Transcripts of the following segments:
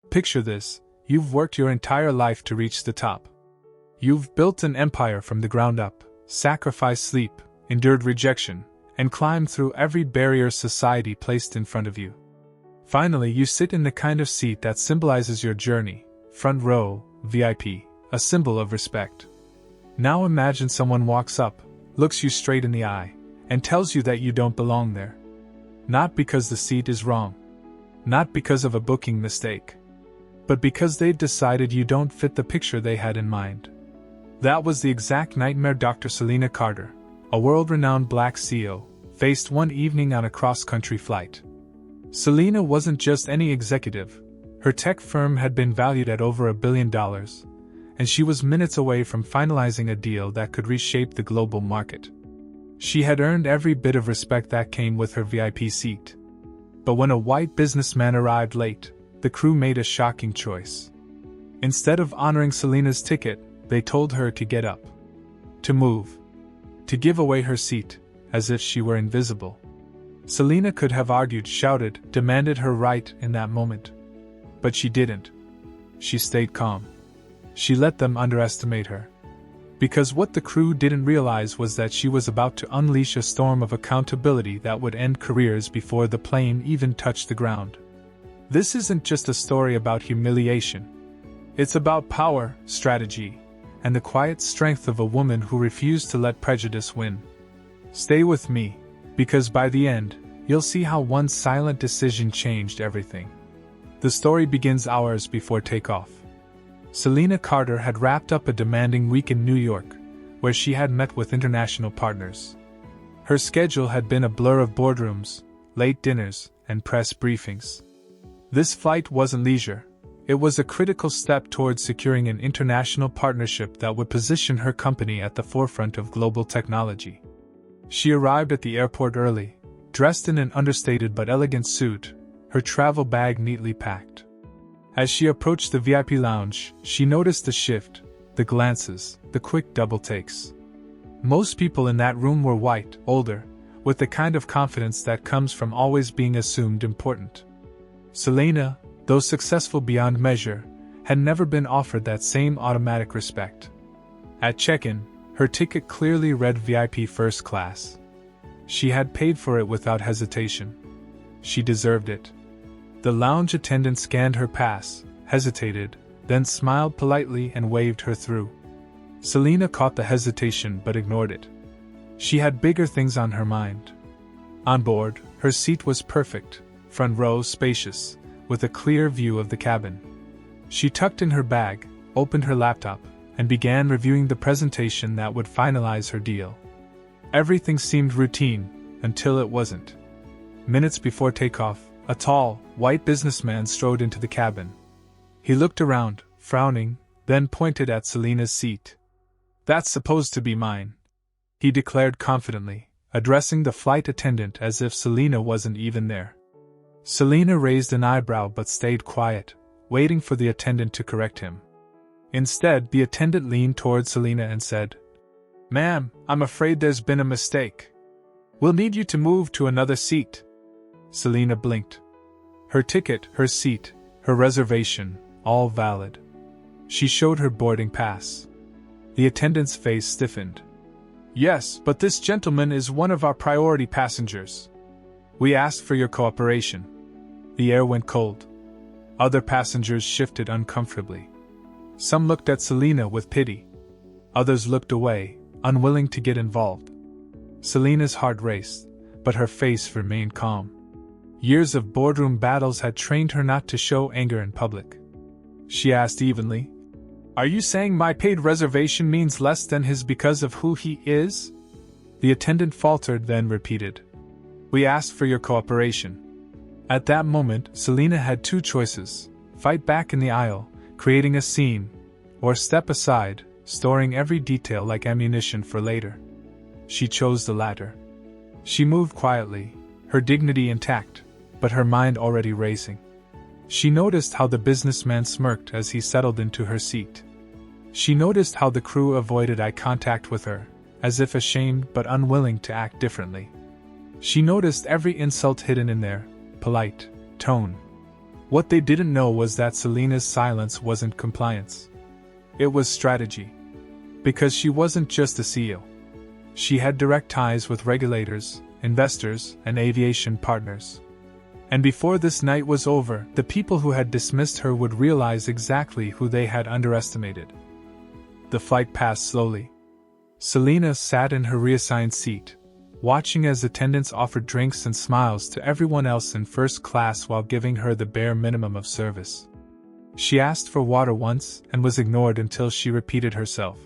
Picture this: you've worked your entire life to reach the top. You've built an empire from the ground up, sacrificed sleep, endured rejection, and climbed through every barrier society placed in front of you. Finally, you sit in the kind of seat that symbolizes your journey, front row, VIP, a symbol of respect. Now imagine someone walks up, looks you straight in the eye, and tells you that you don't belong there. Not because the seat is wrong. Not because of a booking mistake. But because they've decided you don't fit the picture they had in mind. That was the exact nightmare Dr. Selena Carter, a world-renowned black CEO, faced one evening on a cross-country flight. Selena wasn't just any executive. Her tech firm had been valued at over $1 billion, and she was minutes away from finalizing a deal that could reshape the global market. She had earned every bit of respect that came with her VIP seat. But when a white businessman arrived late, the crew made a shocking choice. Instead of honoring Selena's ticket, they told her to get up, to move, to give away her seat, as if she were invisible. Selena could have argued, shouted, demanded her right in that moment. But she didn't. She stayed calm. She let them underestimate her. Because what the crew didn't realize was that she was about to unleash a storm of accountability that would end careers before the plane even touched the ground. This isn't just a story about humiliation. It's about power, strategy, and the quiet strength of a woman who refused to let prejudice win. Stay with me, because by the end, you'll see how one silent decision changed everything. The story begins hours before takeoff. Selena Carter had wrapped up a demanding week in New York, where she had met with international partners. Her schedule had been a blur of boardrooms, late dinners, and press briefings. This flight wasn't leisure. It was a critical step towards securing an international partnership that would position her company at the forefront of global technology. She arrived at the airport early, dressed in an understated but elegant suit, her travel bag neatly packed. As she approached the VIP lounge, she noticed the shift, the glances, the quick double takes. Most people in that room were white, older, with the kind of confidence that comes from always being assumed important. Selena, though successful beyond measure, had never been offered that same automatic respect. At check-in, her ticket clearly read VIP First Class. She had paid for it without hesitation. She deserved it. The lounge attendant scanned her pass, hesitated, then smiled politely and waved her through. Selena caught the hesitation but ignored it. She had bigger things on her mind. On board, her seat was perfect, front row spacious, with a clear view of the cabin. She tucked in her bag, opened her laptop, and began reviewing the presentation that would finalize her deal. Everything seemed routine, until it wasn't. Minutes before takeoff, a tall, white businessman strode into the cabin. He looked around, frowning, then pointed at Selena's seat. "That's supposed to be mine," he declared confidently, addressing the flight attendant as if Selena wasn't even there. Selena raised an eyebrow but stayed quiet, waiting for the attendant to correct him. Instead, the attendant leaned toward Selena and said, "Ma'am, I'm afraid there's been a mistake. We'll need you to move to another seat." Selena blinked. Her ticket, her seat, her reservation, all valid. She showed her boarding pass. The attendant's face stiffened. "Yes, but this gentleman is one of our priority passengers. We asked for your cooperation." The air went cold. Other passengers shifted uncomfortably. Some looked at Selena with pity. Others looked away, unwilling to get involved. Selena's heart raced, but her face remained calm. Years of boardroom battles had trained her not to show anger in public. She asked evenly, "Are you saying my paid reservation means less than his because of who he is?" The attendant faltered, then repeated, "We asked for your cooperation." At that moment, Selena had two choices: fight back in the aisle, creating a scene, or step aside, storing every detail like ammunition for later. She chose the latter. She moved quietly, her dignity intact, but her mind already racing. She noticed how the businessman smirked as he settled into her seat. She noticed how the crew avoided eye contact with her, as if ashamed but unwilling to act differently. She noticed every insult hidden in their polite tone. What they didn't know was that Selena's silence wasn't compliance. It was strategy. Because she wasn't just a CEO. She had direct ties with regulators, investors, and aviation partners. And before this night was over, the people who had dismissed her would realize exactly who they had underestimated. The flight passed slowly. Selena sat in her reassigned seat, watching as attendants offered drinks and smiles to everyone else in first class while giving her the bare minimum of service. She asked for water once and was ignored until she repeated herself.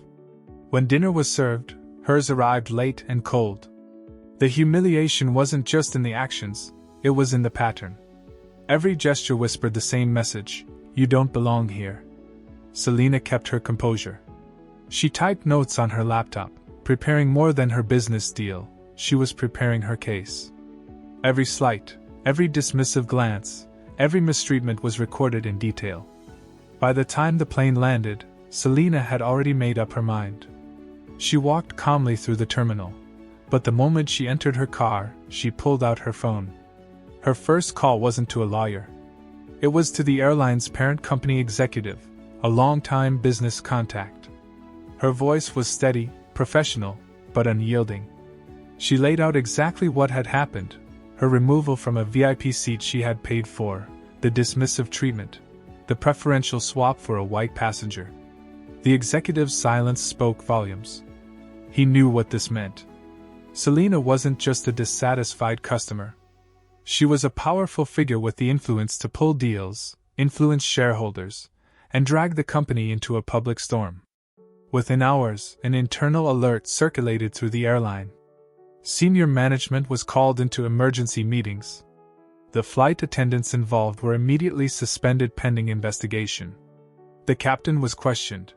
When dinner was served, hers arrived late and cold. The humiliation wasn't just in the actions, it was in the pattern. Every gesture whispered the same message: you don't belong here. Selena kept her composure. She typed notes on her laptop, preparing more than her business deal. She was preparing her case. Every slight, every dismissive glance, every mistreatment was recorded in detail. By the time the plane landed, Selena had already made up her mind. She walked calmly through the terminal, but the moment she entered her car, she pulled out her phone. Her first call wasn't to a lawyer. It was to the airline's parent company executive, a longtime business contact. Her voice was steady, professional, but unyielding. She laid out exactly what had happened: her removal from a VIP seat she had paid for, the dismissive treatment, the preferential swap for a white passenger. The executive's silence spoke volumes. He knew what this meant. Selena wasn't just a dissatisfied customer. She was a powerful figure with the influence to pull deals, influence shareholders, and drag the company into a public storm. Within hours, an internal alert circulated through the airline. Senior management was called into emergency meetings. The flight attendants involved were immediately suspended pending investigation. The captain was questioned.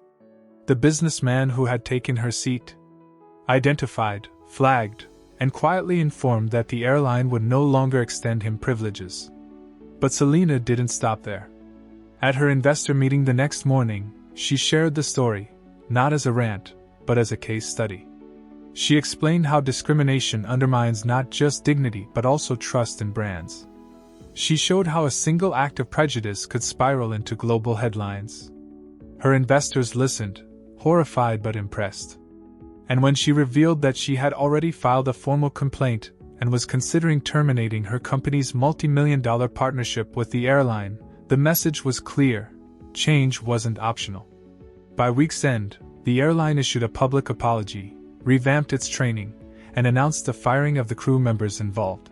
The businessman who had taken her seat identified, flagged, and quietly informed that the airline would no longer extend him privileges. But Selena didn't stop there. At her investor meeting the next morning, she shared the story, not as a rant, but as a case study. She explained how discrimination undermines not just dignity but also trust in brands. She showed how a single act of prejudice could spiral into global headlines. Her investors listened, horrified but impressed. And when she revealed that she had already filed a formal complaint and was considering terminating her company's multi-million-dollar partnership with the airline, the message was clear: change wasn't optional. By week's end, the airline issued a public apology, revamped its training, and announced the firing of the crew members involved.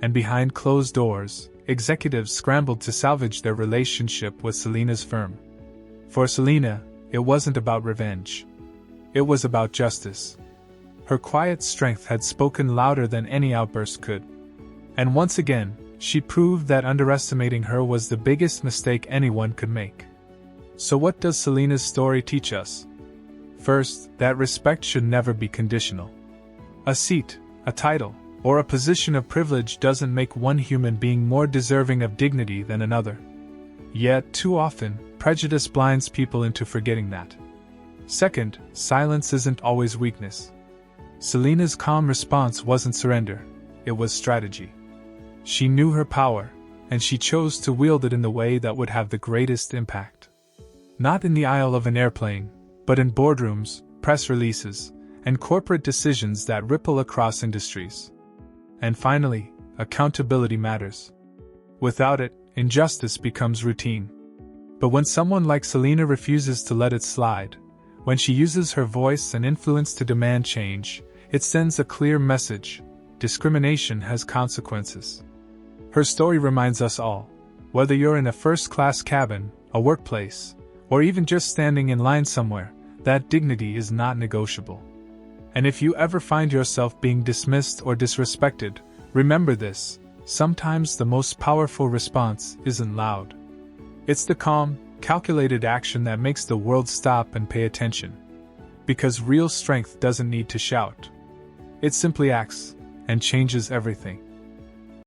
And behind closed doors, executives scrambled to salvage their relationship with Selena's firm. For Selena, it wasn't about revenge. It was about justice. Her quiet strength had spoken louder than any outburst could. And once again, she proved that underestimating her was the biggest mistake anyone could make. So what does Selena's story teach us? First, that respect should never be conditional. A seat, a title, or a position of privilege doesn't make one human being more deserving of dignity than another. Yet, too often, prejudice blinds people into forgetting that. Second, silence isn't always weakness. Selena's calm response wasn't surrender, it was strategy. She knew her power, and she chose to wield it in the way that would have the greatest impact. Not in the aisle of an airplane, but in boardrooms, press releases, and corporate decisions that ripple across industries. And finally, accountability matters. Without it, injustice becomes routine. But when someone like Selena refuses to let it slide, when she uses her voice and influence to demand change, it sends a clear message: discrimination has consequences. Her story reminds us all, whether you're in a first-class cabin, a workplace, or even just standing in line somewhere, that dignity is not negotiable. And if you ever find yourself being dismissed or disrespected, remember this: sometimes the most powerful response isn't loud. It's the calm, calculated action that makes the world stop and pay attention. Because real strength doesn't need to shout. It simply acts, and changes everything.